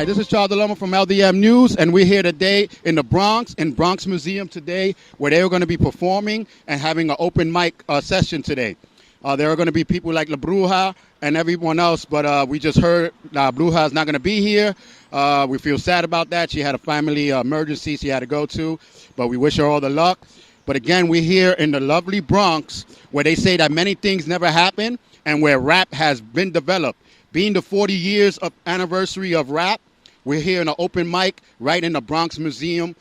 this is Charles Deloma from LDM News, and we're here today in the Bronx, in Bronx Museum today, where they are going to be performing and having an open mic session today. There are going to be people like La Bruja and everyone else, but we just heard La Bruja is not going to be here. We feel sad about that. She had a family emergency she had to go to, but we wish her all the luck. But again, we're here in the lovely Bronx, where they say that many things never happen and where rap has been developed. Being the 40 years of anniversary of rap, we're here in an open mic right in the Bronx Museum.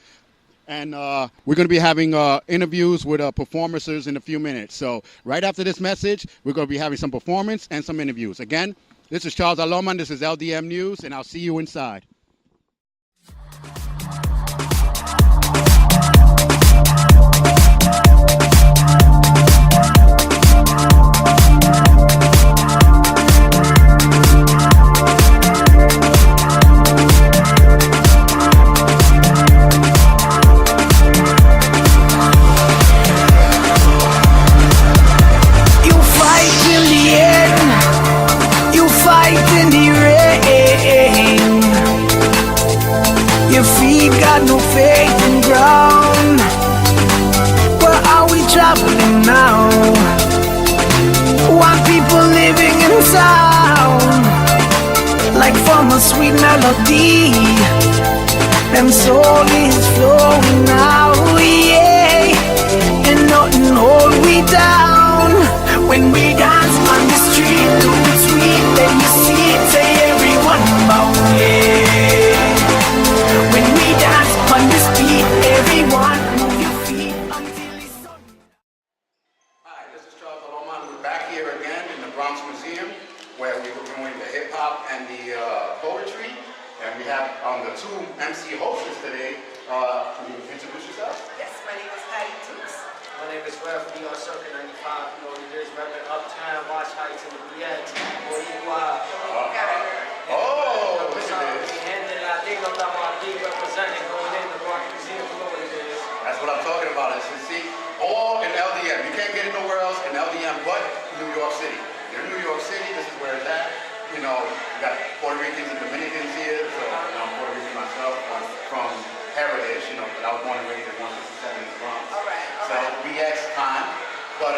And we're going to be having interviews with performers in a few minutes. So right after this message, we're going to be having some performance and some interviews. Again, this is Charles Aloman. This is LDM News, and I'll see you inside. Your feet got no faith in ground. Where are we traveling now? Why people living in sound? Like from a sweet melody, them soul is flowing now, yeah. And nothing hold we down. When we dance on the street, do it sweet, let me see it, say everyone bow, yeah. When we dance on this beat, everyone move your feet until it's so. Hi, this is Charles Aloman. We're back here again in the Bronx Museum, where we were doing the hip hop and the poetry. And we have the two MC hosts today. Can you introduce yourself? Yes, my name is Patty Dukes. My name is Rev, we on Circuit 95, you know what it is, repping Uptown, Watch Heights, and the BX, Boricua. Oh, look at this. And then I think I'm not my league representing going in the Bronx Museum, you know what it is. That's what I'm talking about. As you see, all in LDM. You can't get it nowhere else in LDM but New York City. You're in New York City, this is where it's at. You know, you got Puerto Ricans and Dominicans here, so I'm Puerto Rican myself. I'm from heritage, you know, but I was born and raised in 167 in the Bronx. All right. So BX time. But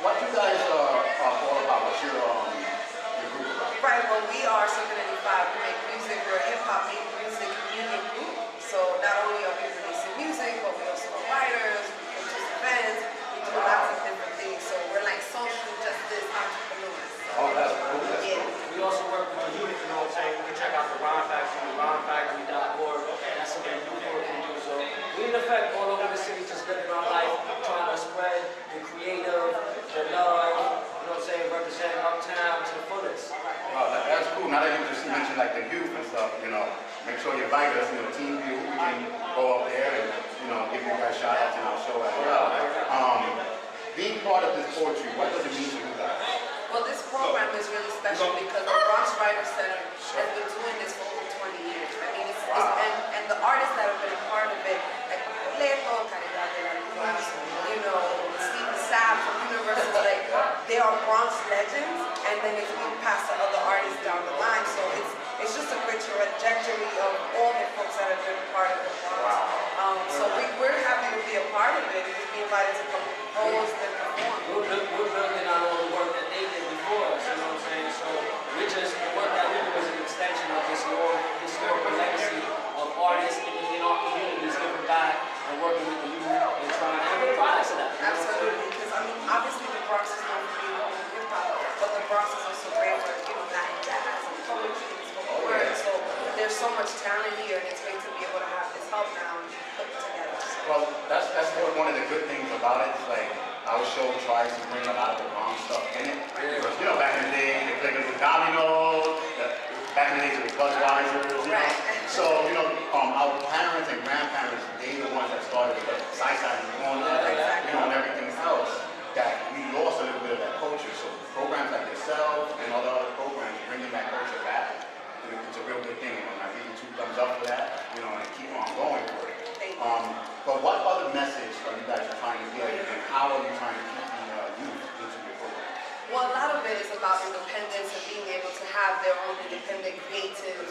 what you guys are all about? What's your group about? Right, well, we are Circuit 95. We make music. We're a hip-hop music union group. So not only are we releasing music, but we also are writers, we produce events, we do lots of different things. So we're like social justice entrepreneurs. Oh, that's cool. That's Yeah. cool. We also work with the youth, you know what I'm saying, you can check out the Rhyme Factory, rhymefactory.org, that's something you can do. So we in effect all over the city, just living our life, trying to spread the creative, the love, you know what I'm saying, represent Uptown to the fullest. Oh, that's cool. Now that you just mentioned like the youth and stuff, you know, make sure you invite us, you know, Team View, we can go up there and, you know, give you guys shout outs in our show as well. Being part of this poetry, what does it mean to you guys? Well, this program is really special because the Bronx Writers Center has been doing this for over 20 years. I mean, and the artists that have been a part of it, like Leto, Caridad de la Luz, you know, Stephen Sapp from Universal, like, they are Bronx legends, and then it's being passed to other artists down the line. So it's just a great trajectory of all the folks that have been a part of the Bronx. So we're happy to be a part of it and just be invited to come host and perform. We're building on all the work that they did before us, you know what I'm saying? So the work that we do is an extension of this long historical legacy of artists in our communities giving back and working with the youth and trying to be products of that. Absolutely, because I mean, obviously the Bronx is known for being home hip hop, but the Bronx is also great for, you know, Latin jazz and poetry and spoken word. So there's so much talent here, and it's great to be able to have this help now and put it together. Well, that's one of the good things about it. It's like our show tries to bring a lot of the Bronx stuff in it. Because, you know, back in the day, they played with dominoes. Back in the days, it was Budweiser. You know? So, you know, our parents and grandparents, they were the ones that started with the side and corner, you know, and everything else. That we lost a little bit of that culture. So programs like yourself and all the other programs bringing that culture back, it's a real good thing. And I give you 2 thumbs up for that. You know, and keep on going for it. But what other message are you guys trying to get, and how are you trying to keep the youth into your program? Well, a lot of it is about independence and being able to have their own independent creative,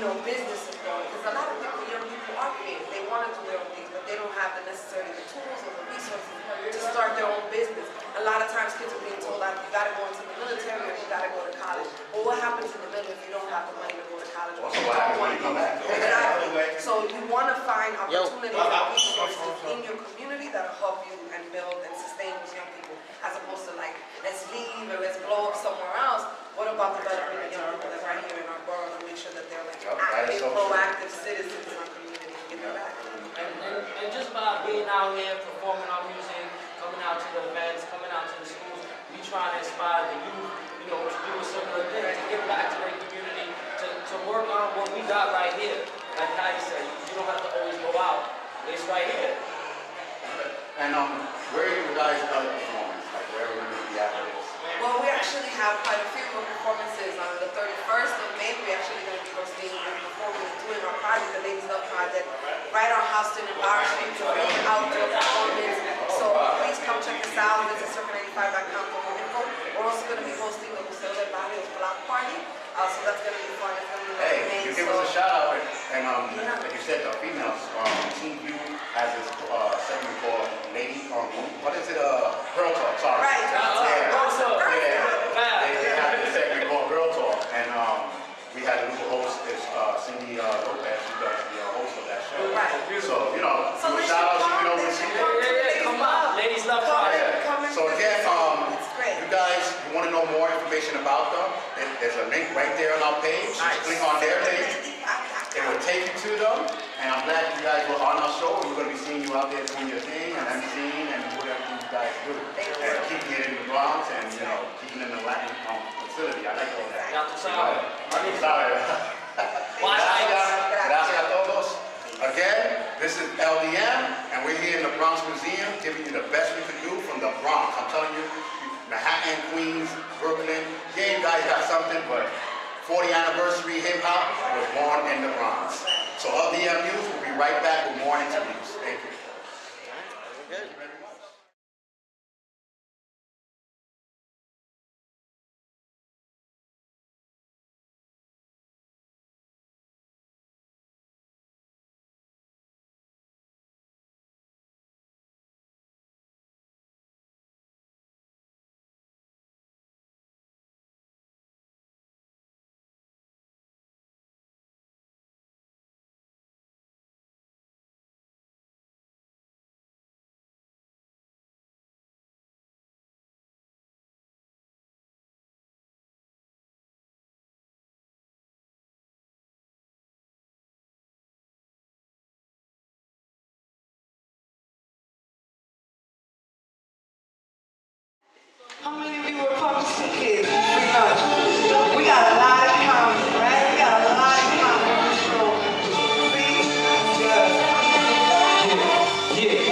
businesses going. Because a lot of people, young people are creative. They want to do their own things, but they don't have necessarily the tools or the resources to start their own business. A lot of times kids are being told that you got to go into the military or you got to go to college. Well, what happens in the middle if you don't have the money to go to college? Also, what happens when you come back? Exactly. So you want to find opportunities and resources in your community that'll help you and build and sustain those young people, as opposed to like, let's leave or let's blow up somewhere else. What about developing the young people that are right here in our borough and make sure that they're like active, proactive citizens in our community and get their back? And just by being out here, performing our music, coming out to the events, coming out to the schools, we try to inspire the youth, to do a similar thing, to give back to their community, to work on what we got right here. Like Patty said, you don't have to always go out. It's right here. And where are you guys going to performance? Like where are we going to be after this? Well, we actually have quite a few performances. On the 31st of May, we're actually going to be hosting and performing and doing our project, the Ladies Love Project, right on Houston and Bar Street. It's a big outdoor performance. So please come check us out. Visit circle95.com for more info. We're also going to be hosting the Museo del Barrio's block party. So that's going to be fun. It's going to be Hey, you give us a shout out, and like you said, the females, Team View has this segment called Lady, what is it, Girl Talk, sorry. Right, Girl Talk. They have this segment called Girl Talk, and we had a new host, it's Cindy Lopez, who does the host of that show. Right. So, do a shout out, Come on, Ladies Love Project. So again, you guys, you want to know more information about them, there's a link right there on our page. Just click on their link. It will take you to them. And I'm glad you guys were on our show. We're going to be seeing you out there doing your thing and emceeing and whatever you guys do. And keeping it in the Bronx and, keeping it in the Latin facility. I like all that. Sorry. Gracias a todos. Again, this is LDM, and we're here in the Bronx Museum giving you the best we can do from the Bronx. I'm telling you, Manhattan, Queens, Brooklyn, yeah, you guys got something, but 40th anniversary hip-hop was born in the Bronx. So LDM News will be right back with more interviews. Thank you. Thank you very much. How many of you were public school kids? Pretty much. We got a lot in common, right? We got a lot in common in this room. See? Yeah.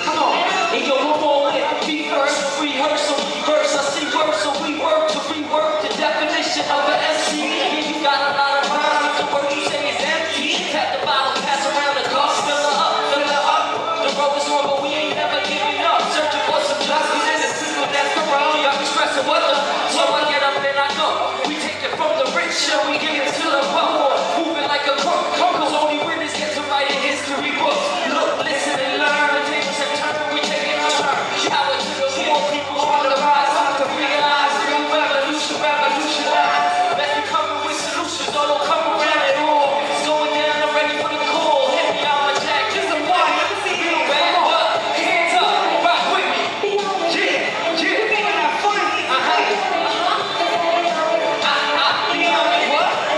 Come on. And yo, we're all in. Be first, rehearsal, verse. I see words, so we work to rework the definition of an MC. Yeah, you got a lot of rhymes. The word you say is empty. Tap the bottle, pass around the cup. Fill her up, fill her up. The road is long, but we ain't never giving up. Searching for some justice in the system that's corrupt. Y'all be stressing what the, so I get up and I go. We take it from the rich and we give it to the poor. Moving like a crook, cause only winners get to write in history books. Look, listen and learn. The tables have turned, we taking a turn. Shout out to the poor people on the rise. Time to realize the new revolution, revolutionize. Let's be coming with solutions, all don't come around at all. It's going down, I'm ready for the call. Hit me on my jack, just a one. Real bad, what? Hands up, rock with me. Yeah, yeah. You're making that funny. What?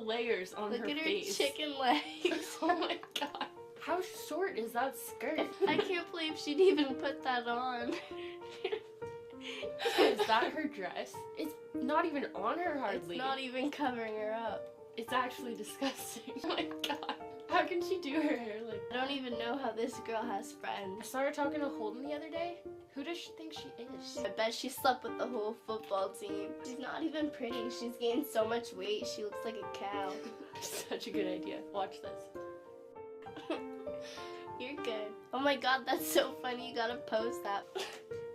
layers on Look her at her face. chicken legs. Oh my god. How short is that skirt? I can't believe she'd even put that on. Is that her dress? It's not even on her hardly. It's not even covering her up. It's actually disgusting. Oh my god. How can she do her hair like I don't even know how this girl has friends. I saw her talking to Holden the other day. Who does she think she is? I bet she slept with the whole football team. She's not even pretty. She's gained so much weight. She looks like a cow. Such a good idea. Watch this. You're good. Oh my god, that's so funny. You gotta post that.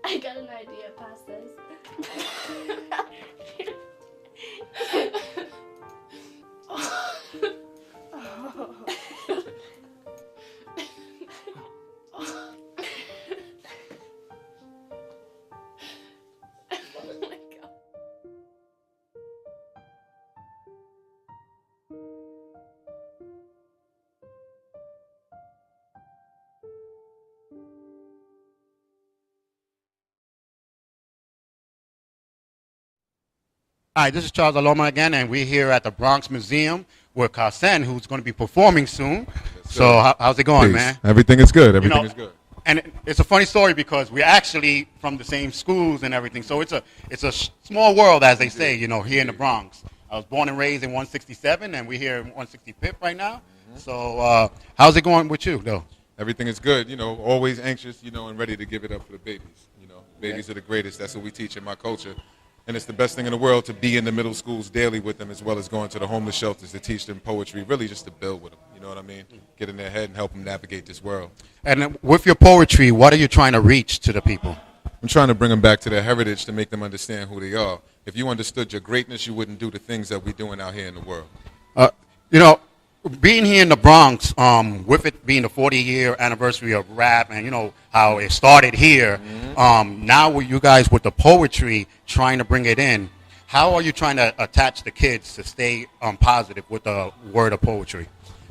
I got an idea. Pass this. Oh my god. Hi, this is Charles Aloma again, and we're here at the Bronx Museum with Carsen, who's going to be performing soon. So how's it going, Peace. man? Everything is good. Everything is good. And it's a funny story because we're actually from the same schools and everything. So it's a small world, as they say, here in the Bronx. I was born and raised in 167, and we're here in 165th right now. So how's it going with you, though? Everything is good. Always anxious, and ready to give it up for the babies. Babies are the greatest. That's what we teach in my culture. And it's the best thing in the world to be in the middle schools daily with them, as well as going to the homeless shelters to teach them poetry, really just to build with them. You know what I mean? Get in their head and help them navigate this world. And with your poetry, what are you trying to reach to the people? I'm trying to bring them back to their heritage to make them understand who they are. If you understood your greatness, you wouldn't do the things that we're doing out here in the world. Being here in the Bronx, with it being the 40-year anniversary of rap and, how it started here, now with you guys with the poetry trying to bring it in, how are you trying to attach the kids to stay positive with the word of poetry?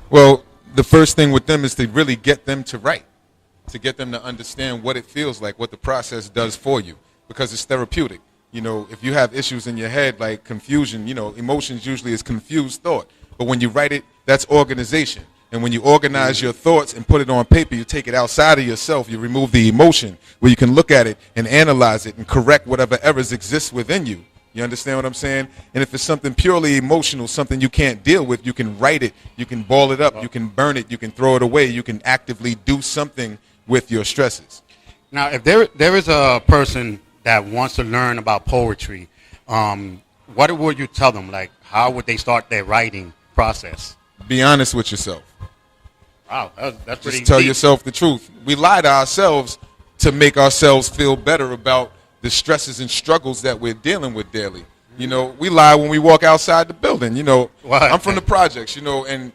Well, the first thing with them is to really get them to write, to get them to understand what it feels like, what the process does for you, because it's therapeutic. If you have issues in your head like confusion, emotions usually is confused thought. But when you write it, that's organization. And when you organize your thoughts and put it on paper, you take it outside of yourself. You remove the emotion where you can look at it and analyze it and correct whatever errors exist within you. You understand what I'm saying? And if it's something purely emotional, something you can't deal with, you can write it, you can ball it up, you can burn it, you can throw it away, you can actively do something with your stresses. Now, if there is a person that wants to learn about poetry, what would you tell them? Like, how would they start their writing process? Be honest with yourself. Wow, that's pretty Just tell deep. yourself the truth. We lie to ourselves to make ourselves feel better about the stresses and struggles that we're dealing with daily. We lie when we walk outside the building. I'm from the projects, and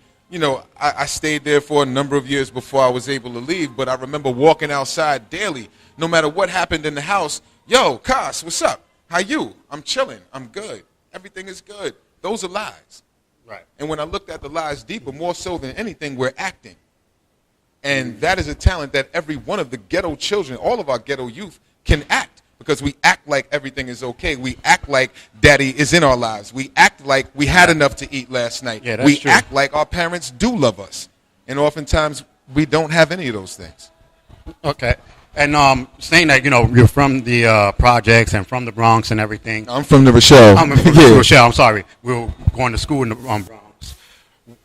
I stayed there for a number of years before I was able to leave, but I remember walking outside daily, no matter what happened in the house. Yo, Cas, what's up? How you? I'm chilling. I'm good. Everything is good. Those are lies. Right. And when I looked at the lies deeper, more so than anything, we're acting. And that is a talent that every one of the ghetto children, all of our ghetto youth, can act. Because we act like everything is okay. We act like daddy is in our lives. We act like we had enough to eat last night. Yeah, that's we true. act like our parents do love us. And oftentimes, we don't have any of those things. Okay. And saying that, you're from the projects and from the Bronx and everything. I'm from the Rochelle. I'm from Yeah. Rochelle. I'm sorry. We were going to school in the Bronx.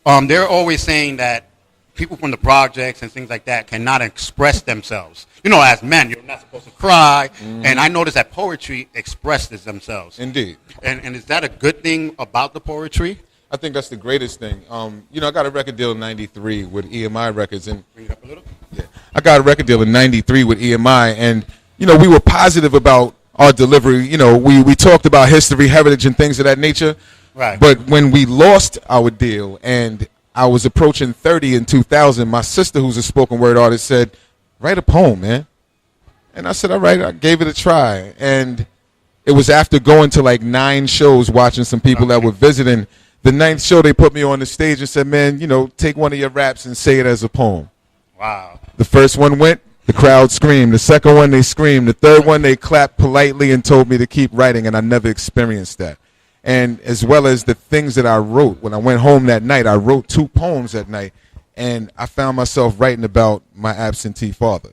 They're always saying that people from the projects and things like that cannot express themselves. As men, you're not supposed to cry. And I noticed that poetry expresses themselves. Indeed. And is that a good thing about the poetry? I think that's the greatest thing. I got a record deal in '93 with EMI Records, and Bring it up a little. yeah, I got a record deal in '93 with EMI, and we were positive about our delivery. We talked about history, heritage, and things of that nature. Right. But when we lost our deal, and I was approaching 30 in 2000, my sister, who's a spoken word artist, said, "Write a poem, man." And I said, "All right." I gave it a try, and it was after going to like 9 shows, watching some people that were visiting. The 9th show, they put me on the stage and said, "Man, take one of your raps and say it as a poem." Wow. The first one went, the crowd screamed. The second one, they screamed. The third one, they clapped politely and told me to keep writing, and I never experienced that. And as well as the things that I wrote. When I went home that night, I wrote 2 poems that night, and I found myself writing about my absentee father.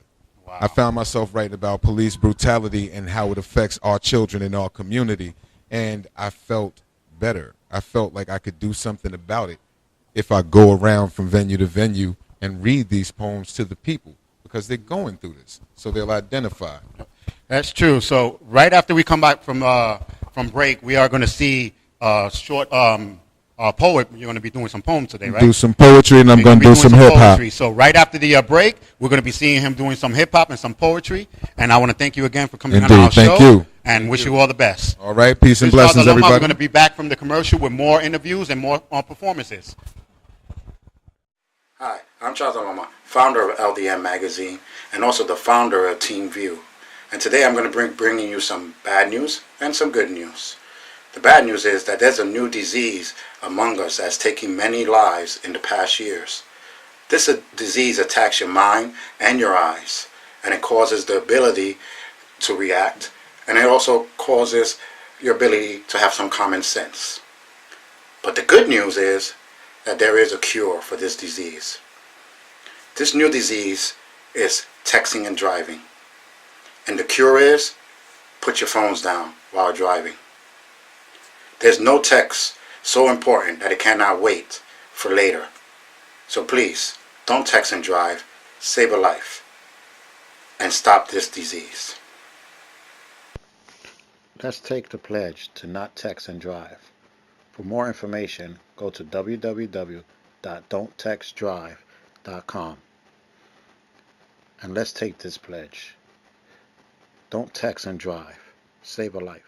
Wow. I found myself writing about police brutality and how it affects our children in our community, and I felt better. I felt like I could do something about it if I go around from venue to venue and read these poems to the people, because they're going through this, so they'll identify. That's true. So right after we come back from break, we are going to see a short poet. You're going to be doing some poems today, right? Do some poetry, and I'm going to do some hip hop. So right after the break, we're going to be seeing him doing some hip hop and some poetry. And I want to thank you again for coming on our show. Thank you. And wish you all the best. All right. Peace and blessings, everybody. We're going to be back from the commercial with more interviews and more performances. Hi, I'm Charles Aloma, founder of LDM Magazine and also the founder of Team View. And today I'm going to bringing you some bad news and some good news. The bad news is that there's a new disease among us that's taking many lives in the past years. This disease attacks your mind and your eyes, and it causes the ability to react, and it also causes your ability to have some common sense. But the good news is that there is a cure for this disease. This new disease is texting and driving. And the cure is, put your phones down while driving. There's no text so important that it cannot wait for later. So please, don't text and drive. Save a life. And stop this disease. Let's take the pledge to not text and drive. For more information, go to www.don'ttextdrive.com. And let's take this pledge. Don't text and drive. Save a life.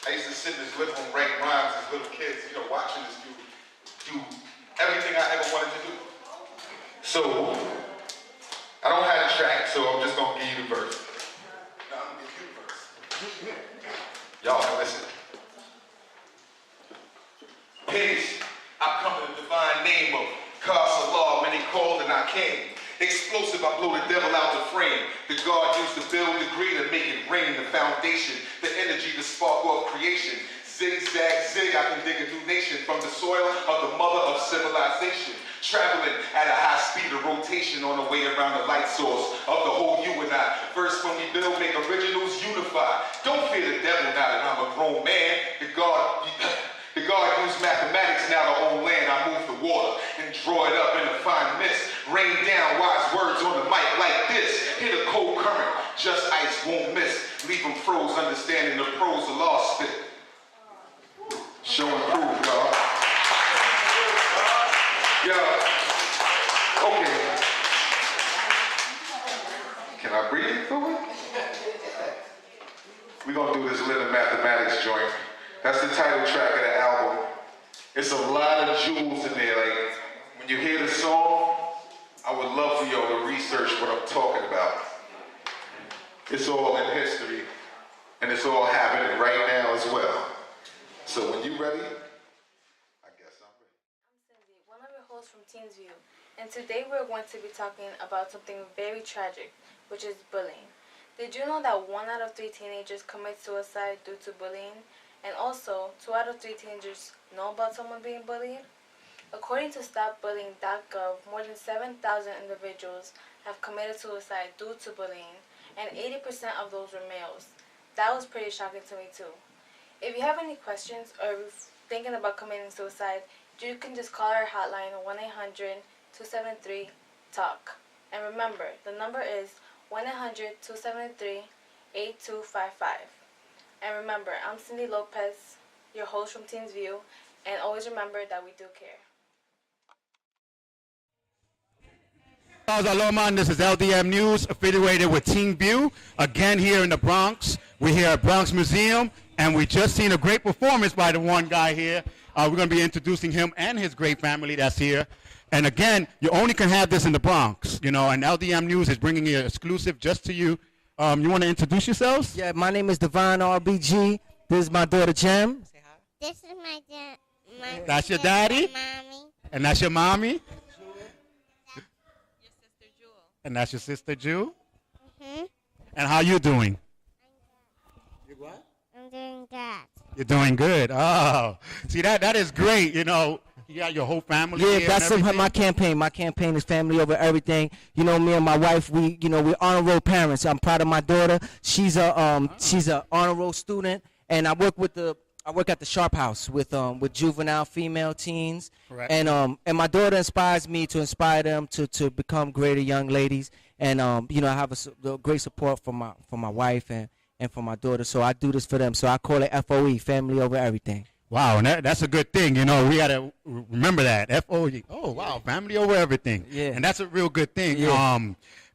I used to sit in this living room writing rhymes as little kids, watching this dude do everything I ever wanted to do. So, I don't have a track, so I'm just going to give you the verse. No, I'm going to give you the verse. Y'all can listen. Peace. I come in the divine name of Salah, many called and I came. Explosive, I blow the devil out the frame. The God used to build the green and make it rain. The foundation, the energy, the spark of creation. Zigzag, zig, I can dig a new nation from the soil of the mother of civilization. Traveling at a high speed of rotation on the way around the light source of the whole you and I. First when we build, make originals unify. Don't fear the devil now that I'm a grown man. The God used mathematics now to own land. I move the water and draw it up in a fine mist. Rain down wise words on the mic like this. Hit a cold current, just ice won't miss. Leave them froze, understanding the pros of law spit. Show and prove, God. Yeah. Okay. Can I breathe through it? We're going to do this Living Mathematics joint. That's the title track of the album. It's a lot of jewels in there. Like, when you hear the song, I would love for y'all to research what I'm talking about. It's all in history, and it's all happening right now as well. So when you ready, I guess I'm ready. I'm Cindy, one of your hosts from Teens View, and today we're going to be talking about something very tragic, which is bullying. Did you know that 1 out of 3 teenagers commit suicide due to bullying? And also, 2 out of 3 teenagers know about someone being bullied? According to StopBullying.gov, more than 7,000 individuals have committed suicide due to bullying, and 80% of those were males. That was pretty shocking to me too. If you have any questions or you're thinking about committing suicide, you can just call our hotline 1-800-273-TALK. And remember, the number is 1-800-273-8255. And remember, I'm Cindy Lopez, your host from Teens View, and always remember that we do care. Aloha, and this is LDM News, affiliated with Team View. Again, here in the Bronx. We're here at Bronx Museum, and we just seen a great performance by the one guy here. We're going to be introducing him and his great family that's here. And again, you only can have this in the Bronx, and LDM News is bringing it exclusive just to you. You want to introduce yourselves? Yeah, my name is Divine RBG. This is my daughter, Jem. This is my dad. That's your daddy? Mommy. And that's your mommy? And that's your sister, Jewel? Mm-hmm. And how you doing? I'm I'm doing that. You're doing good. Oh, see that is great. You know, you got your whole family. Yeah, here that's and my campaign. My campaign is family over everything. You know, me and my wife, we're honor roll parents. I'm proud of my daughter. She's a honor roll student, and I work at the Sharp House with juvenile female teens. Correct. And my daughter inspires me to inspire them to become greater young ladies. And you know, I have a great support from my wife and for my daughter. So I do this for them. So I call it FOE, family over everything. Wow, and that's a good thing. You know, we gotta remember that FOE. Oh, wow, family over everything. Yeah. And that's a real good thing. Yeah.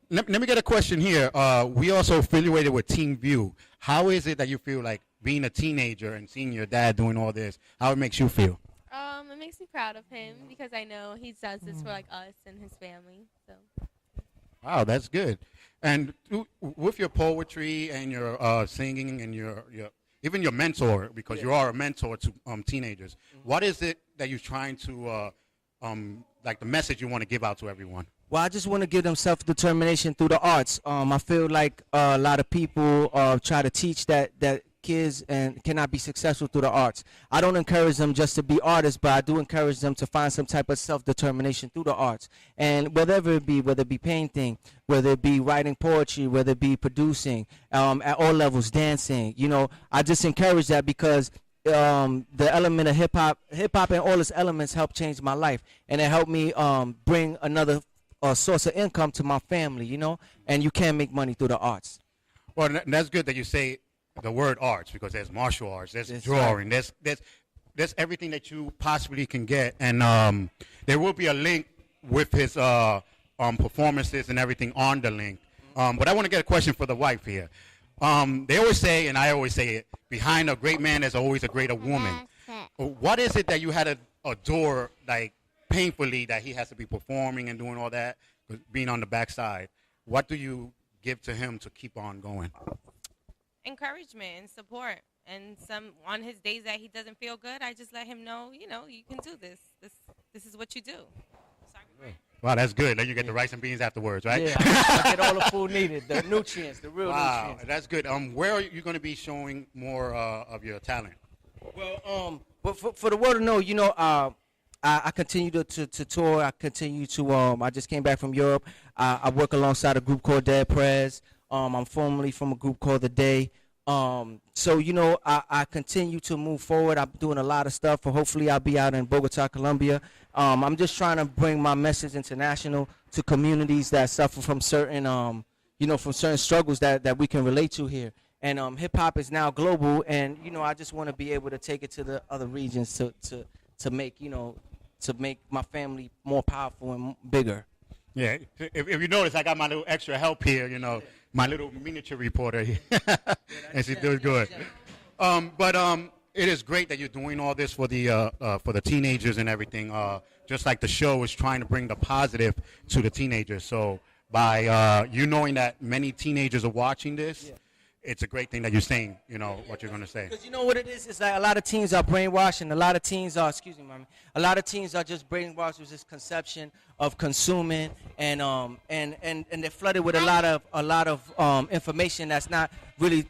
Let me get a question here. We also affiliated with Team View. How is it that you feel like being a teenager and seeing your dad doing all this? How it makes you feel? It makes me proud of him because I know he does this for like us and his family. So. Wow, that's good. And with your poetry and your singing and your even your mentor, because you are a mentor to teenagers, what is it that you're trying to like the message you want to give out to everyone? Well, I just want to give them self-determination through the arts. I feel like a lot of people try to teach that kids and cannot be successful through the arts. I don't encourage them just to be artists, but I do encourage them to find some type of self-determination through the arts. And whether it be painting, whether it be writing poetry, whether it be producing, at all levels, dancing, you know, I just encourage that because the element of hip hop and all its elements helped change my life, and it helped me bring another source of income to my family, you know, and you can make money through the arts. Well, that's good that you say the word arts, because there's martial arts, there's drawing, right. there's everything that you possibly can get, and there will be a link with his performances and everything on the link. But I want to get a question for the wife here. They always say, and I always say it, behind a great man there's always a greater woman. What is it that you had to adore, like, painfully, that he has to be performing and doing all that, being on the backside? What do you give to him to keep on going? Encouragement and support. And on his days that he doesn't feel good, I just let him know, you know, you can do this. This is what you do. Sorry. Wow, that's good. Then you get the rice and beans afterwards, right? Yeah, I get all the food needed, the nutrients, the real nutrients. Wow, that's good. Where are you going to be showing more of your talent? Well, but for the world to know, you know, I continue to tour. I continue to. I just came back from Europe. I work alongside a group called Dead Prez. I'm formerly from a group called The Day. So, you know, I continue to move forward. I'm doing a lot of stuff. Hopefully I'll be out in Bogota, Colombia. I'm just trying to bring my message international to communities that suffer from certain, you know, from certain struggles that we can relate to here. And hip hop is now global, and you know, I just want to be able to take it to the other regions to make, you know, to make my family more powerful and bigger. Yeah, if you notice, I got my little extra help here, you know, my little miniature reporter here, and she's doing good. But it is great that you're doing all this for the teenagers and everything. Just like the show is trying to bring the positive to the teenagers. So by you knowing that many teenagers are watching this, it's a great thing that you're saying, you know, what you're going to say. Because you know what it is? It's like a lot of teens are brainwashed, and a lot of teens are, a lot of teens are just brainwashed with this conception of consuming, and they're flooded with a lot of information that's not really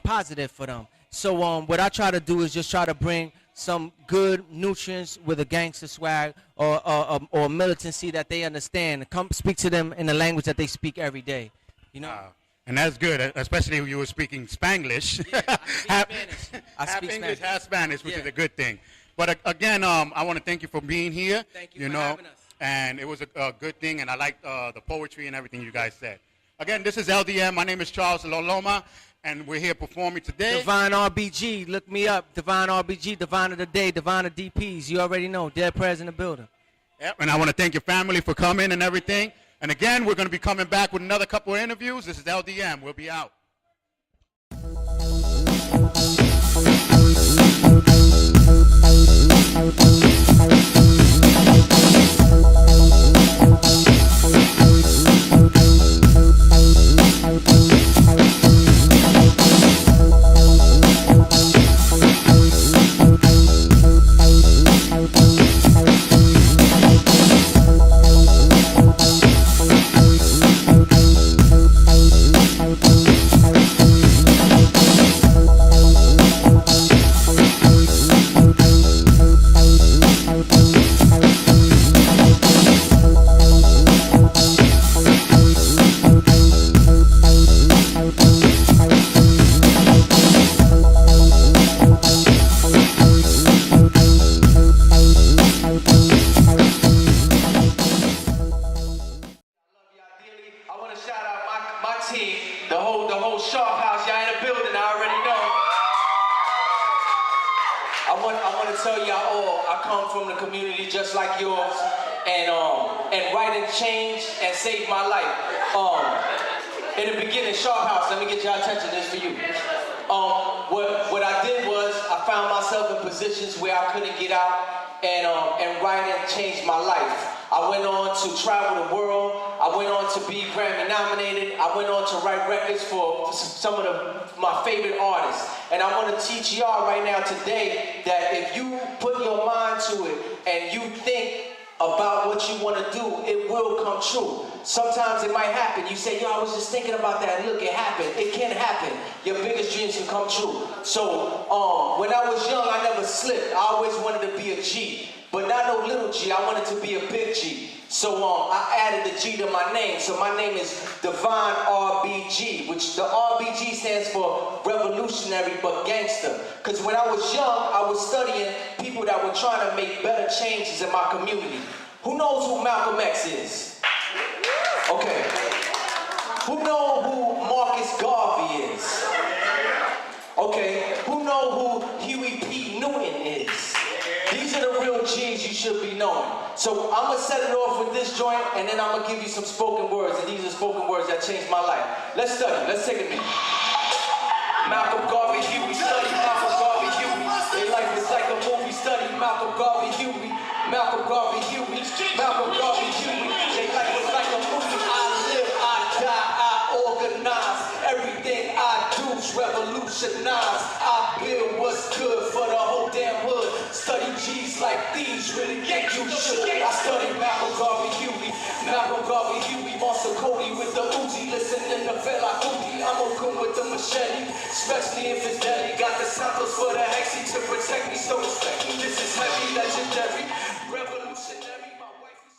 positive for them. So what I try to do is just try to bring some good nutrients with a gangster swag or militancy that they understand. Come speak to them in the language that they speak every day, you know. And that's good, especially if you were speaking Spanglish. Yeah, I speak Spanish. Half English, half Spanish, which is a good thing. But again, I want to thank you for being here. Thank you for having us. And it was a good thing, and I liked the poetry and everything you guys said. Again, this is LDM. My name is Charles Loloma, and we're here performing today. Divine RBG, look me up. Divine RBG, Divine of the Day, Divine of DPs. You already know, Dead Prez in the building. Yep, and I want to thank your family for coming and everything. And again, we're going to be coming back with another couple of interviews. This is LDM. We'll be out. to shout out my team, the whole Sharp House. Y'all in the building, I already know. I want to tell y'all all, I come from the community just like yours, and writing changed and saved my life. In the beginning, Sharp House, let me get your attention, this for you. What I did was, I found myself in positions where I couldn't get out, and writing changed my life. I went on to travel the world. I went on to be Grammy nominated. I went on to write records for some of my favorite artists. And I want to teach y'all right now today that if you put your mind to it and you think about what you want to do, it will come true. Sometimes it might happen. You say, yo, I was just thinking about that, and look, it happened. It can happen. Your biggest dreams can come true. So when I was young, I never slipped. I always wanted to be a G, but not no little G. I wanted to be a big G. So I added the G to my name. So my name is Divine RBG, which the RBG stands for revolutionary but gangster. Because when I was young, I was studying people that were trying to make better changes in my community. Who knows who Malcolm X is? Okay. Who know who Marcus Garvey is? Okay. Who know who Huey P. Newton is? These are the real G's you should be knowing. So I'm going to set it off with this joint, and then I'm going to give you some spoken words, and these are spoken words that changed my life. Let's study. Let's take a minute. Malcolm Garvey, Huey, study Malcolm Garvey, Huey. Their life is like a movie, study Malcolm Garvey, Huey. Malcolm Garvey, Huey. Malcolm Garvey, Huey. Their life is like a movie. I live, I die, I organize. Everything I do is revolutionize. I build what's good for the whole damn hood. Study G's like these, really think you should. I study Malcolm Garvey, Huey. Malcolm Garvey, Huey. Monster Cody with the Uzi. Listening to Fela Kuti. I'm open with the machete, especially if it's deadly. Got the samples for the hexy to protect me, so respect me. This is heavy, legendary, revolutionary. My wife is...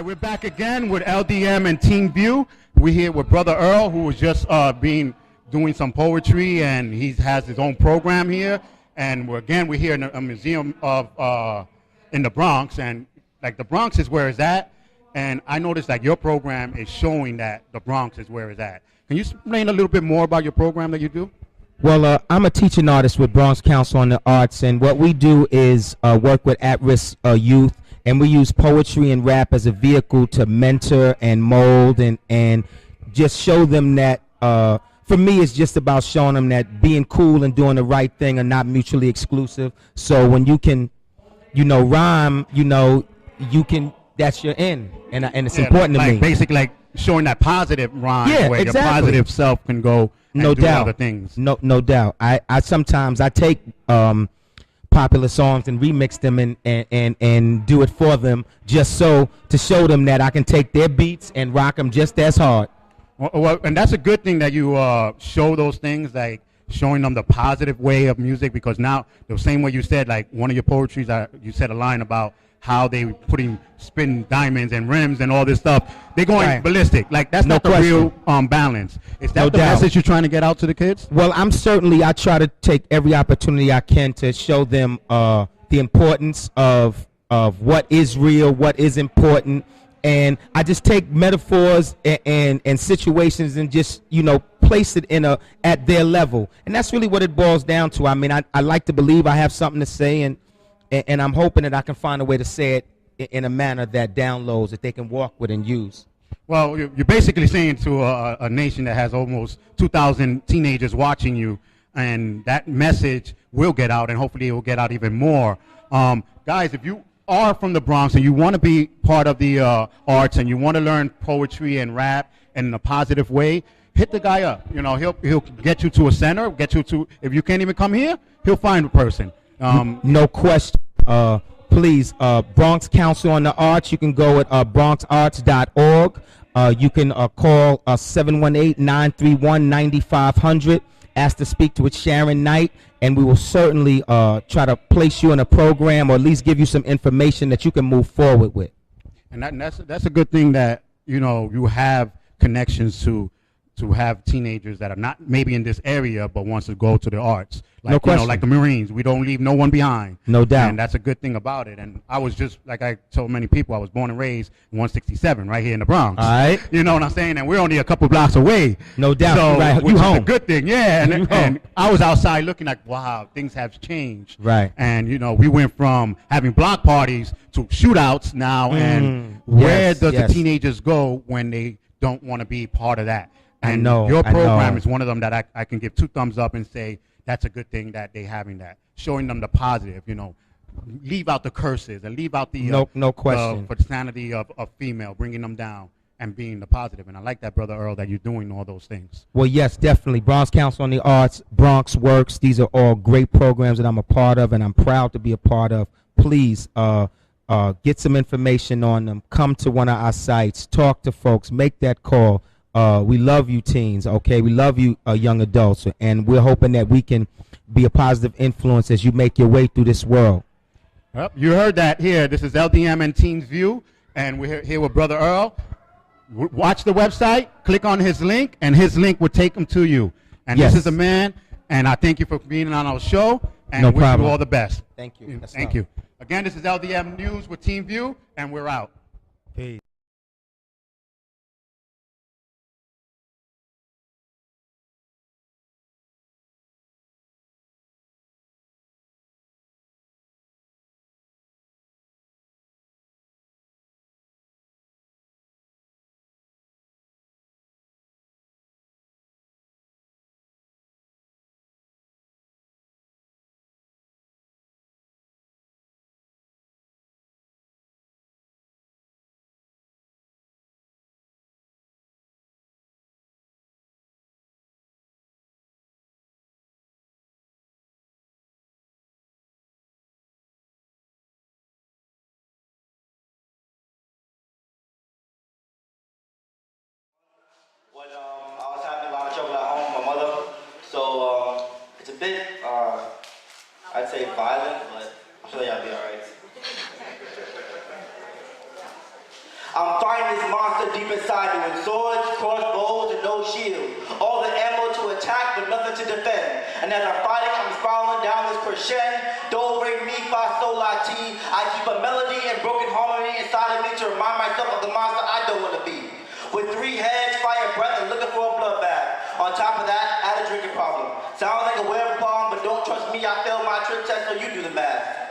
We're back again with LDM and Team View. We're here with Brother Earl, who was just doing some poetry, and he has his own program here. And we're here in a museum in the Bronx, and like the Bronx is where it's at. And I noticed that your program is showing that the Bronx is where it's at. Can you explain a little bit more about your program that you do? Well, I'm a teaching artist with Bronx Council on the Arts, and what we do is work with at-risk youth. And we use poetry and rap as a vehicle to mentor and mold and just show them that, for me, it's just about showing them that being cool and doing the right thing are not mutually exclusive. So when you can, rhyme, you can, that's your end. And it's important to me. Basically, like showing that positive rhyme where your positive self can go and do other things. No doubt. I sometimes take popular songs and remix them and do it for them just so to show them that I can take their beats and rock them just as hard. Well, and that's a good thing that you show those things, like showing them the positive way of music, because now the same way you said, like one of your poetries, you said a line about how they spinning diamonds and rims and all this stuff. They're going ballistic. Like that's not the real balance. Is that the message you're trying to get out to the kids? Well, I try to take every opportunity I can to show them the importance of what is real, what is important, and I just take metaphors and situations and just place it at their level, and that's really what it boils down to. I mean, I like to believe I have something to say, and I'm hoping that I can find a way to say it in a manner that downloads that they can walk with and use. Well, you're basically saying to a nation that has almost 2,000 teenagers watching you, and that message will get out, and hopefully it will get out even more. Guys, if you are from the Bronx and you want to be part of the arts and you want to learn poetry and rap in a positive way, hit the guy up. You know, he'll get you to a center, get you to, if you can't even come here, he'll find a person. No question. Please, Bronx Council on the Arts, you can go at bronxarts.org. You can call 718-931-9500. Ask to speak to Sharon Knight, and we will certainly try to place you in a program or at least give you some information that you can move forward with. And that's a good thing that, you know, you have connections to have teenagers that are not maybe in this area but wants to go to the arts. Like, No question. You know, like the Marines, we don't leave no one behind. No doubt. And that's a good thing about it. And I was just, like I told many people, I was born and raised in 167 right here in the Bronx. All right. You know what I'm saying? And we're only a couple blocks away. No doubt. So, Right. which You is home. a good thing, yeah. You And home. I was outside looking like, wow, things have changed. Right. And, you know, we went from having block parties to shootouts now. And where Yes, does yes. the teenagers go when they don't want to be part of that? I And know, your I program know. is one of them that I can give 2 thumbs up and say that's a good thing that they having that, showing them the positive. You know, leave out the curses and leave out the No question. the profanity of female, bringing them down and being the positive. And I like that, Brother Earl, that you're doing all those things. Well, yes, definitely. Bronx Council on the Arts, Bronx Works. These are all great programs that I'm a part of, and I'm proud to be a part of. Please get some information on them. Come to one of our sites. Talk to folks. Make that call. We love you teens, okay? We love you young adults, and we're hoping that we can be a positive influence as you make your way through this world. Yep, you heard that here. This is LDM and Teens View, and we're here with Brother Earl. Watch the website, click on his link, and his link will take them to you. And Yes. this is a man, and I thank you for being on our show, and No wish problem. you all the best. Thank you. That's Thank all. you. Again, this is LDM News with Team View, and we're out. Peace. When I was having a lot of trouble at home with my mother, so it's a bit, I'd say violent, but I'm sure y'all be alright. I'm fighting this monster deep inside me with swords, crossbows, and no shield. All the ammo to attack, but nothing to defend. And as I'm fighting, I'm spiraling down this crescendo. Do, re, mi, fa, sol, la, ti. I keep a melody and broken harmony inside of me to remind myself of the monster I don't want to be. With 3 heads, fire breath, and looking for a bloodbath. On top of that, I had a drinking problem. Sounds like a weird problem, but don't trust me, I failed my trick test, so you do the math.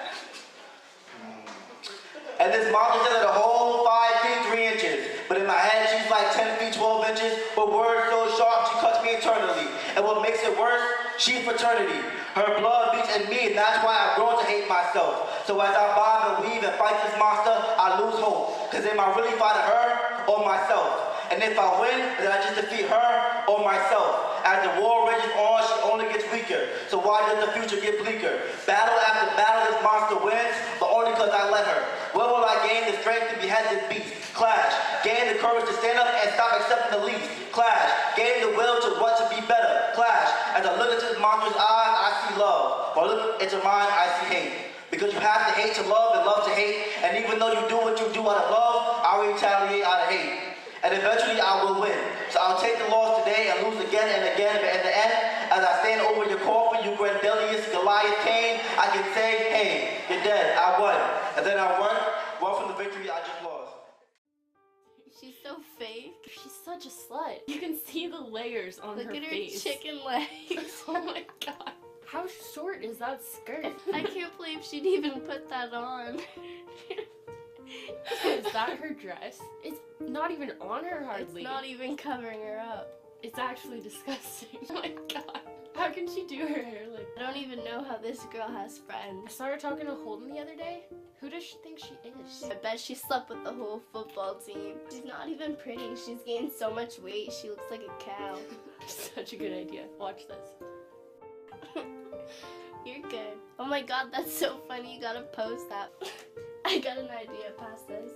And this monster says that a whole 5 feet 3 inches. But in my head, she's like 10 feet 12 inches. But words so sharp, she cuts me eternally. And what makes it worse, she's fraternity. Her blood beats in me, and that's why I've grown to hate myself. So as I bob and weave and fight this monster, I lose hope. Cause am I really fighting her or myself? And if I win, then I just defeat her or myself. As the war rages on, she only gets weaker. So why does the future get bleaker? Battle after battle, this monster wins, but only because I let her. Where will I gain the strength to behead this beast? Clash. Gain the courage to stand up and stop accepting the least. Clash. Gain the will to want to be better. Clash. As I look into this monster's eyes, I see love. While I look into mine, I see hate. Because you have to hate to love and love to hate. And even though you do what you do out of love, I retaliate out of hate. And eventually I will win. So I'll take the loss today and lose again and again. But in the end, as I stand over your coffin, you Grandelius, Goliath, Cain, I can say, hey, you're dead, I won. And then I run from the victory I just lost. She's so fake. She's such a slut. You can see the layers on Look her at her face. chicken legs. Oh my god. How short is that skirt? I can't believe she'd even put that on. Is that her dress? It's not even on her hardly. It's not even covering her up. It's actually disgusting. Oh my god. How can she do her hair like I don't even know how this girl has I friends. saw her talking to Holden the other day. Who does she think she is? I bet she slept with the whole football team. She's not even pretty. She's gained so much weight. She looks like a cow. Such a good idea. Watch this. You're good. Oh my god, that's so funny. You gotta post that. I got an idea past this.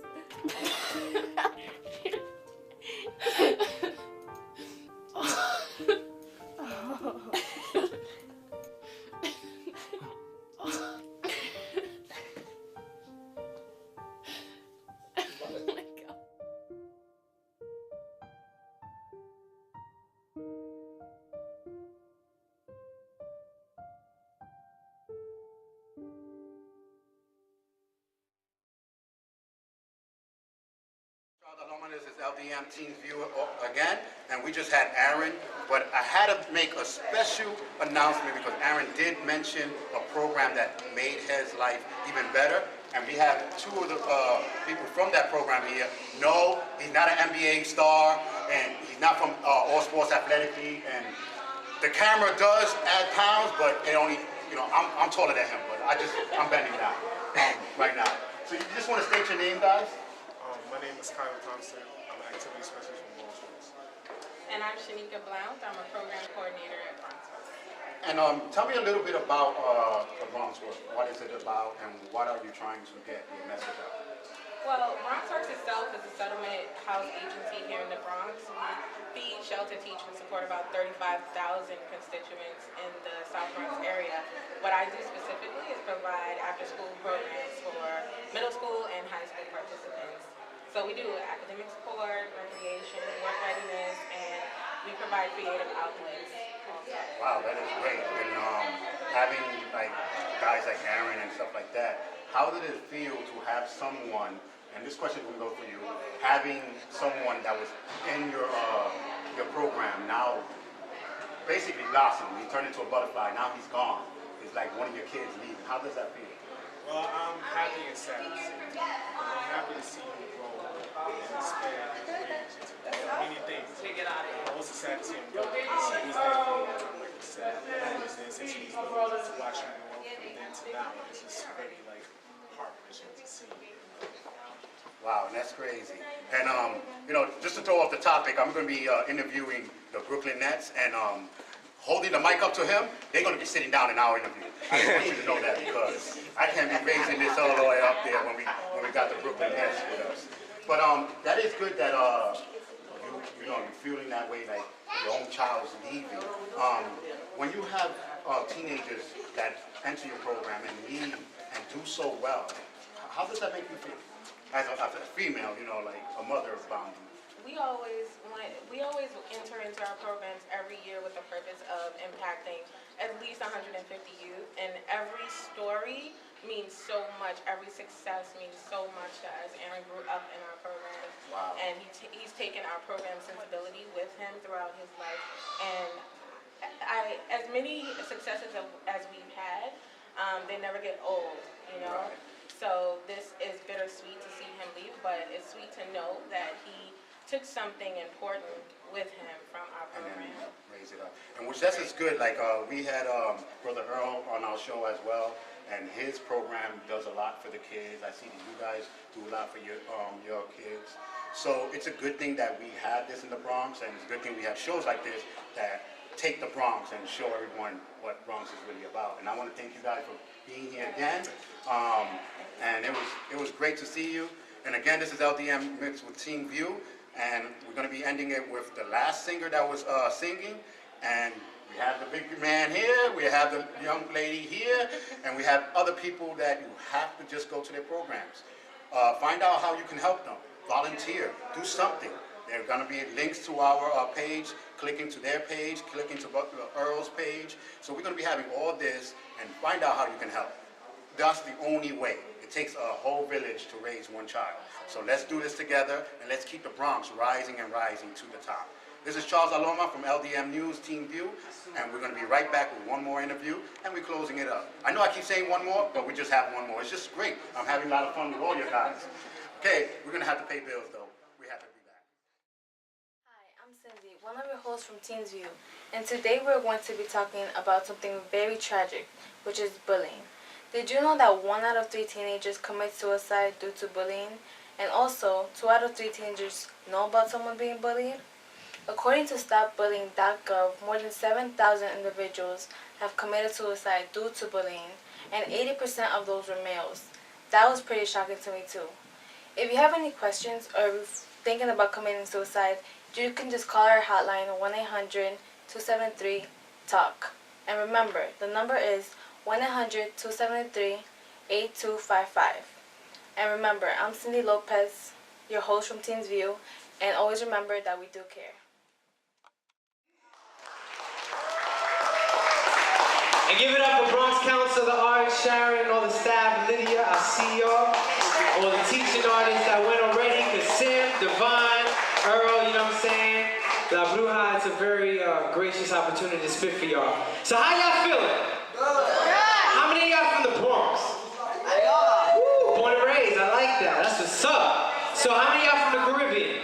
This is LDM Team View again, and we just had Aaron, but I had to make a special announcement because Aaron did mention a program that made his life even better, and we have two of the people from that program here. No, he's not an NBA star, and he's not from All Sports Athletic League, and the camera does add pounds, but it only, you know, I'm taller than him, but I'm bending down right now. So you just want to state your name, guys? My name is Kyle Thompson. I'm an activity specialist from Bronx Museum. And I'm Shanika Blount. I'm a program coordinator at Bronx Museum. And tell me a little bit about the Bronx Works. What is it about, and what are you trying to get your message out? Well, Bronx Works itself is a settlement house agency here in the Bronx. We feed, shelter, teach, and support about 35,000 constituents in the South Bronx area. What I do specifically is provide after-school programs for middle school and high school participants. So we do academic support, recreation, work readiness, and we provide creative outlets also. Wow, that is great. And having like guys like Aaron and stuff like that, how did it feel to have someone, and this question will go for you, having someone that was in your program now basically blossomed. He turned into a butterfly, now he's gone. It's like one of your kids leaving. How does that feel? Well, I'm happy and sad to see him. I'm happy to see him grow and expand his range into many things. I'm also sad to see him go. He was there for like I said, he was there since he was little. To watch him grow from then to now, it's just very like heart-wrenching to see. Wow, and that's crazy. And you know, just to throw off the topic, I'm going to be interviewing the Brooklyn Nets, and holding the mic up to him, they're going to be sitting down in our interview. I just want you to know that, because I can't be raising this all the way up there when we got the Brooklyn Nets with us. But that is good that you know, you're feeling that way, like your own child's leaving. When you have teenagers that enter your program and leave and do so well, how does that make you feel? As a female, you know, like a mother bound. We always enter into our programs every year with the purpose of impacting at least 150 youth, and every story means so much. Every success means so much to us. Aaron grew up in our program, wow. And he's taken our program sensibility with him throughout his life. And as many successes as we've had, they never get old, you know. Right. So this is bittersweet to see him leave, but it's sweet to know that he took something important with him from our program. And then raise it up. And which that's just good. Like we had Brother Earl on our show as well, and his program does a lot for the kids. I see that you guys do a lot for your kids. So it's a good thing that we have this in the Bronx, and it's a good thing we have shows like this that take the Bronx and show everyone what Bronx is really about. And I want to thank you guys for being here again. And it was great to see you. And again, this is LDM mixed with Team View. And we're going to be ending it with the last singer that was singing. And we have the big man here, we have the young lady here, and we have other people that you have to just go to their programs. Find out how you can help them. Volunteer. Do something. There are going to be links to our page, clicking to their page, clicking to Earl's page. So we're going to be having all this, and find out how you can help. That's the only way. It takes a whole village to raise one child. So let's do this together, and let's keep the Bronx rising and rising to the top. This is Charles Aloma from LDM News Team View, and we're going to be right back with one more interview, and we're closing it up. I know I keep saying one more, but we just have one more. It's just great. I'm having a lot of fun with all you guys. Okay, we're gonna have to pay bills though. We have to be back. Hi, I'm Cindy, one of your hosts from Teens View, and today we're going to be talking about something very tragic, which is bullying. Did you know that 1 out of 3 teenagers commit suicide due to bullying? And also, 2 out of 3 teenagers know about someone being bullied? According to StopBullying.gov, more than 7,000 individuals have committed suicide due to bullying, and 80% of those were males. That was pretty shocking to me too. If you have any questions or you're thinking about committing suicide, you can just call our hotline 1-800-273-TALK. And remember, the number is 1-800-273-8255. And remember, I'm Cindy Lopez, your host from Teens View, and always remember that we do care. And give it up for Bronx Council, the Arts, Sharon, all the staff, Lydia, I see y'all. All the teaching artists that went already, Kasim, Divine, Earl, you know what I'm saying? La Bruja, it's a very gracious opportunity to spit for y'all. So how y'all feeling? Good. How many of y'all from the Bronx? Woo, born and raised, I like that. That's what's up. So how many of y'all from the Caribbean?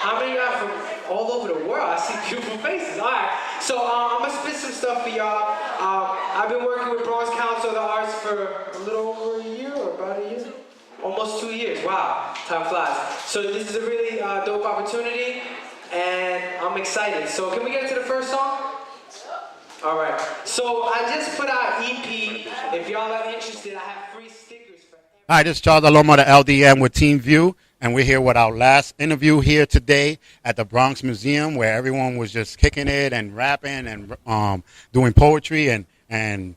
How many of y'all from all over the world? I see beautiful faces. All right. So I'm going to spit some stuff for y'all. I've been working with Bronx Council of the Arts for a little over a year or about a year. Almost 2 years. Wow. Time flies. So this is a really dope opportunity, and I'm excited. So can we get into the first song? All right. So I just put out EP. If y'all are interested, I have free stickers for Hi, this is Charles Aloma, the LDM with Team View, and we're here with our last interview here today at the Bronx Museum, where everyone was just kicking it and rapping and doing poetry, and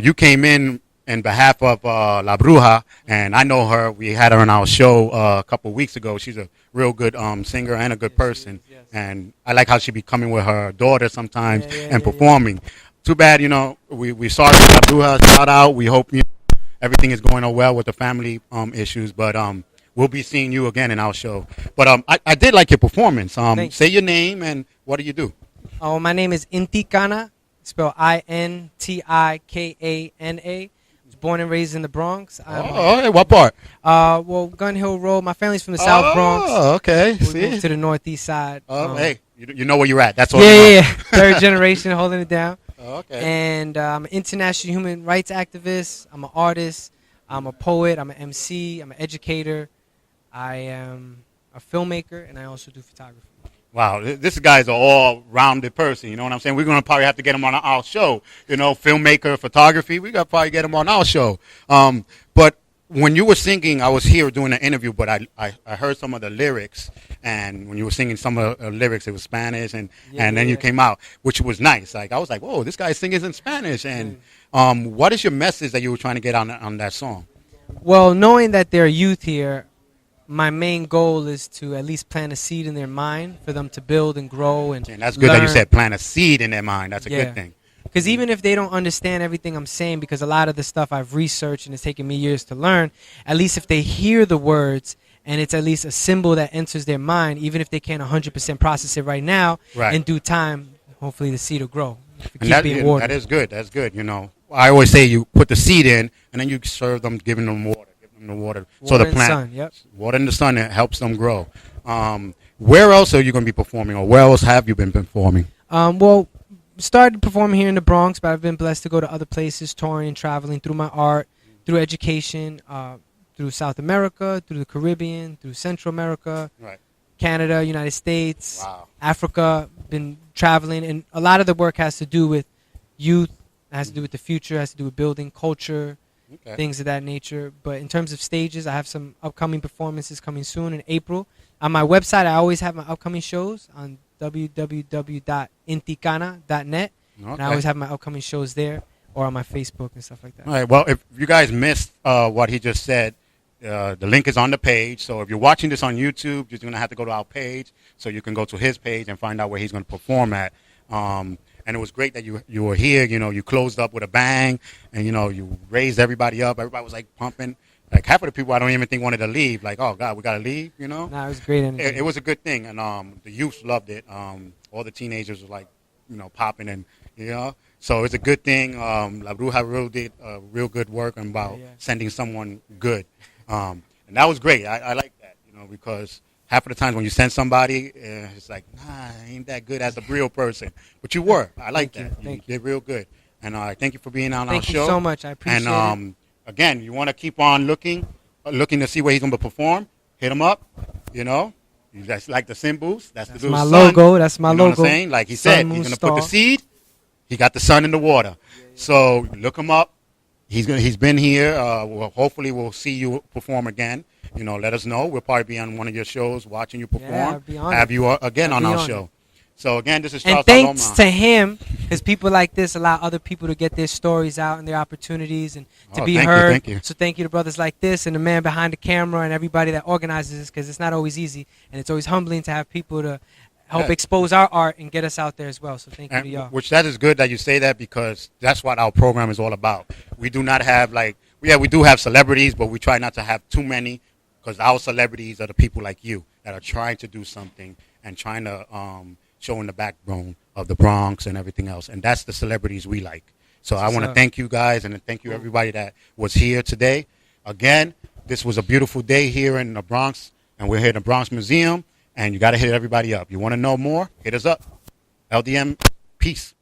you came in behalf of La Bruja, and I know her. We had her on our show a couple of weeks ago. She's a real good singer and a good person, and I like how she be coming with her daughter sometimes and performing. Too bad, we sorry for La Bruja. Shout out. We hope everything is going on well with the family issues, but we'll be seeing you again in our show. But I did like your performance. Say your name and what do you do? Oh, my name is Inti Kana, spelled Intikana. Was born and raised in the Bronx. What part? Well, Gun Hill Road. My family's from the South Bronx. Oh, okay. We moved to the northeast side. Hey, you know where you're at. That's all. Yeah. Third generation holding it down. Okay. And I'm an international human rights activist. I'm an artist. I'm a poet. I'm an MC. I'm an educator. I am a filmmaker, and I also do photography. Wow, this guy's an all-rounded person. You know what I'm saying? We're going to probably have to get him on our show. Filmmaker, photography. We got to probably get him on our show. But when you were singing, I was here doing an interview, but I heard some of the lyrics. And when you were singing some of the lyrics, it was Spanish. And then you came out, which was nice. I was like, whoa, this guy's singing in Spanish. And what is your message that you were trying to get on that song? Well, knowing that there are youth here, my main goal is to at least plant a seed in their mind for them to build and grow and that's good learn. That you said plant a seed in their mind. That's a good thing. Because even if they don't understand everything I'm saying, because a lot of the stuff I've researched and it's taken me years to learn, at least if they hear the words and it's at least a symbol that enters their mind, even if they can't 100% process it right now, in due time, hopefully the seed will grow. That is good. That's good. I always say you put the seed in and then you serve them, giving them water. So the plant, water in the sun, it helps them grow. Where else are you going to be performing, or where else have you been performing? Well, started performing here in the Bronx, but I've been blessed to go to other places, touring, traveling through my art, through education, through South America, through the Caribbean, through Central America, Canada, United States, Africa. Been traveling, and a lot of the work has to do with youth, has to do with the future, has to do with building culture. Things of that nature. But in terms of stages, I have some upcoming performances coming soon in April. On my website, I always have my upcoming shows on www.inticana.net. And I always have my upcoming shows there or on my Facebook and stuff like that. All right. Well, if you guys missed what he just said, the link is on the page. So if you're watching this on YouTube, you're going to have to go to our page so you can go to his page and find out where he's going to perform at. And it was great that you were here. You closed up with a bang, and you raised everybody up. Everybody was like pumping. Like half of the people I don't even think wanted to leave. Like, oh God, we gotta leave. Nah, it was great energy. It was a good thing, and the youth loved it. All the teenagers were like, popping, and so it's a good thing. La Bruja really did real good work about sending someone good. And And that was great. I like that, you know, because half of the times when you send somebody, it's like, nah, I ain't that good as a real person. But you were. I like that. You did real good. And thank you for being on our show. Thank you so much. I appreciate it. Again, you want to keep on looking to see where he's going to perform. Hit him up, you know. That's like the sin boost. That's the little my sun. logo. That's my You know logo. what I'm saying? Like he Sun, said, moon, he's going to put the star. seed. He got the sun in the water. So look him up. He's been here. Well, hopefully we'll see you perform again. You know, let us know. We'll probably be on one of your shows watching you perform. Yeah, I'd be honored. Have you again I'd on be our honored. show. So again, this is And Charles thanks Paloma. to him, because people like this allow other people to get their stories out and their opportunities and to be thank you, heard. thank you. So thank you to brothers like this and the man behind the camera and everybody that organizes this, because it's not always easy and it's always humbling to have people to help Yeah. expose our art and get us out there as well. So thank you to y'all. Which that is good that you say that, because that's what our program is all about. We do not have we do have celebrities, but we try not to have too many, because our celebrities are the people like you that are trying to do something and trying to show in the backbone of the Bronx and everything else. And that's the celebrities we like. So I want to thank you guys and thank you everybody that was here today. Again, this was a beautiful day here in the Bronx, and we're here in the Bronx Museum, and you got to hit everybody up. You want to know more? Hit us up. LDM, peace.